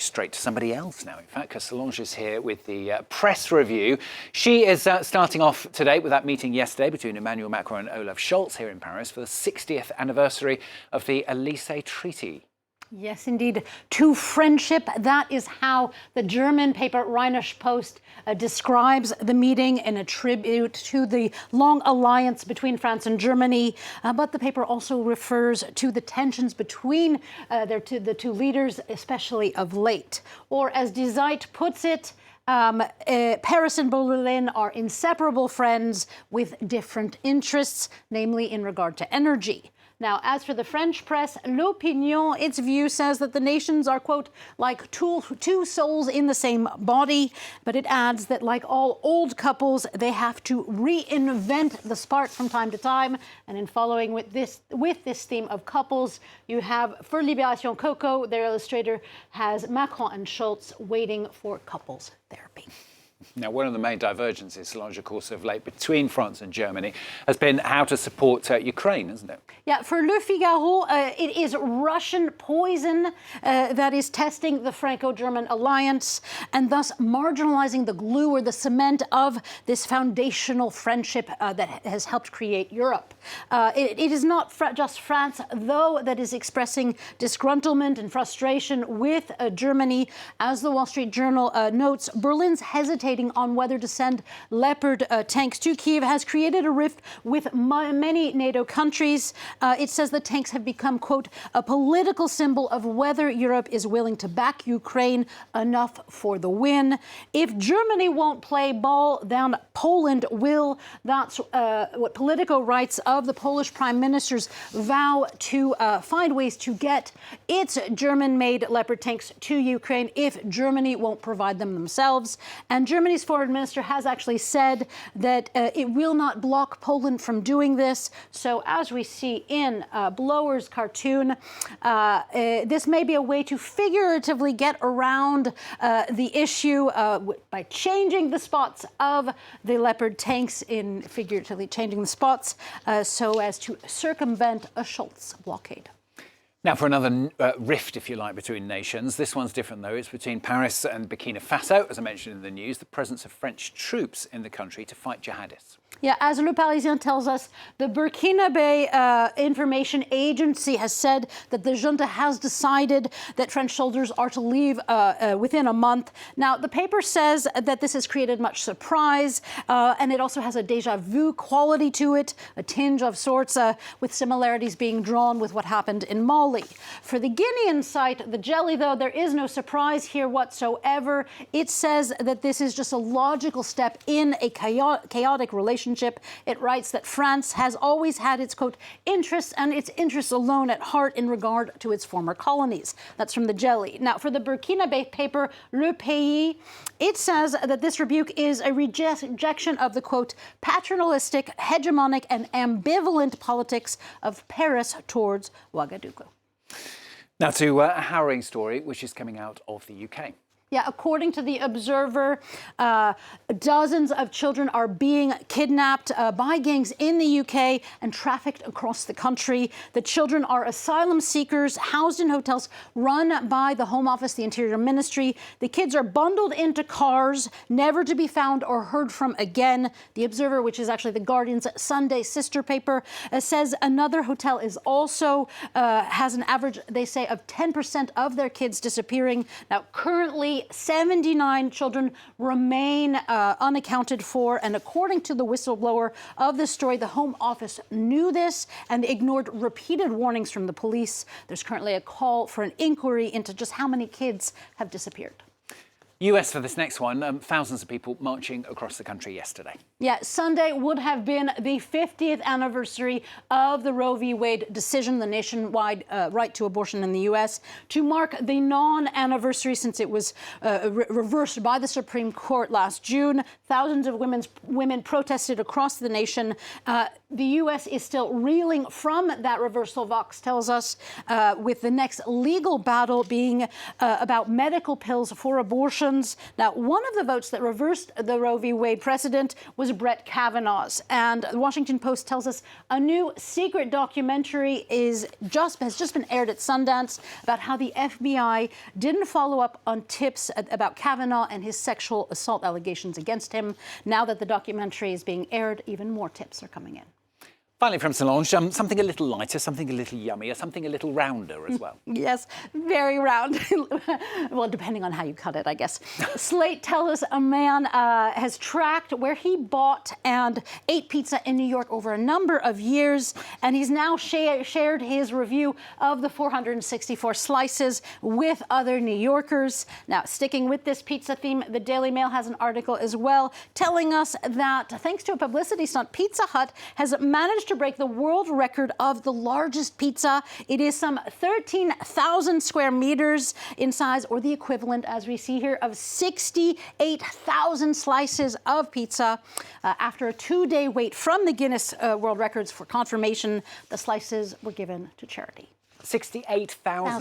straight to somebody else now, in fact, because Solange is here with the press review. She is starting off today with that meeting yesterday between Emmanuel Macron and Olaf Schultz here in Paris for the 60th anniversary of the Elysee Treaty. Yes, indeed. To friendship. That is how the German paper Rheinische Post describes the meeting in a tribute to the long alliance between France and Germany. But the paper also refers to the tensions between the two leaders, especially of late. Or as Die Zeit puts it, Paris and Berlin are inseparable friends with different interests, namely in regard to energy. Now, as for the French press, L'Opinion, its view says that the nations are, quote, like two souls in the same body. But it adds that, like all old couples, they have to reinvent the spark from time to time. And in following with this theme of couples, you have, for Libération Coco, their illustrator has Macron and Schultz waiting for couples therapy. Now, one of the main divergences, Solange, of course, of late between France and Germany has been how to support Ukraine, isn't it? Yeah, for Le Figaro, it is Russian poison that is testing the Franco-German alliance and thus marginalizing the glue or the cement of this foundational friendship that has helped create Europe. It is not just France, though, that is expressing disgruntlement and frustration with Germany. As the Wall Street Journal notes, Berlin's hesitating on whether to send Leopard tanks to Kyiv has created a rift with many NATO countries. It says the tanks have become, quote, a political symbol of whether Europe is willing to back Ukraine enough for the win. If Germany won't play ball, then Poland will. That's what Politico writes of the Polish prime minister's vow to find ways to get its German-made Leopard tanks to Ukraine if Germany won't provide them themselves. And Germany's foreign minister has actually said that it will not block Poland from doing this. So as we see in Blower's cartoon, this may be a way to figuratively get around the issue by changing the spots of the Leopard tanks, in figuratively changing the spots so as to circumvent a Schultz blockade. Now, for another rift, if you like, between nations. This one's different, though. It's between Paris and Burkina Faso, as I mentioned in the news, the presence of French troops in the country to fight jihadists. Yeah, as Le Parisien tells us, the Burkinabe Information Agency has said that the junta has decided that French soldiers are to leave within a month. Now, the paper says that this has created much surprise, and it also has a déjà vu quality to it, a tinge of sorts, with similarities being drawn with what happened in Mali. For the Guinean site, the jelly, though, there is no surprise here whatsoever. It says that this is just a logical step in a chaotic relationship. It writes that France has always had its, quote, interests and its interests alone at heart in regard to its former colonies. That's from the jelly. Now, for the Burkinabe paper, Le Pays, it says that this rebuke is a rejection of the, quote, paternalistic, hegemonic and ambivalent politics of Paris towards Ouagadougou. Now to a harrowing story, which is coming out of the UK. Yeah, according to The Observer, dozens of children are being kidnapped by gangs in the UK and trafficked across the country. The children are asylum seekers housed in hotels run by the Home Office, the Interior Ministry. The kids are bundled into cars, never to be found or heard from again. The Observer, which is actually The Guardian's Sunday sister paper, says another hotel is also has an average, they say, of 10% of their kids disappearing. Now, currently, 79 children remain unaccounted for. And according to the whistleblower of this story, the Home Office knew this and ignored repeated warnings from the police. There's currently a call for an inquiry into just how many kids have disappeared. US for this next one, thousands of people marching across the country yesterday. Yeah, Sunday would have been the 50th anniversary of the Roe v. Wade decision, the nationwide right to abortion in the U.S. To mark the non-anniversary, since it was reversed by the Supreme Court last June, thousands of women protested across the nation. The U.S. is still reeling from that reversal, Vox tells us, with the next legal battle being about medical pills for abortions. Now, one of the votes that reversed the Roe v. Wade precedent was Brett Kavanaugh's. And the Washington Post tells us a new secret documentary has just been aired at Sundance about how the FBI didn't follow up on tips about Kavanaugh and his sexual assault allegations against him. Now that the documentary is being aired, even more tips are coming in. Finally from Solange, something a little lighter, something a little yummier, something a little rounder as well. Yes, very round. Well, depending on how you cut it, I guess. Slate tells us a man has tracked where he bought and ate pizza in New York over a number of years, and he's now shared his review of the 464 slices with other New Yorkers. Now, sticking with this pizza theme, the Daily Mail has an article as well telling us that thanks to a publicity stunt, Pizza Hut has managed to break the world record of the largest pizza. It is some 13,000 square meters in size, or the equivalent, as we see here, of 68,000 slices of pizza. After a 2-day wait from the Guinness World Records for confirmation, the slices were given to charity. 68,000.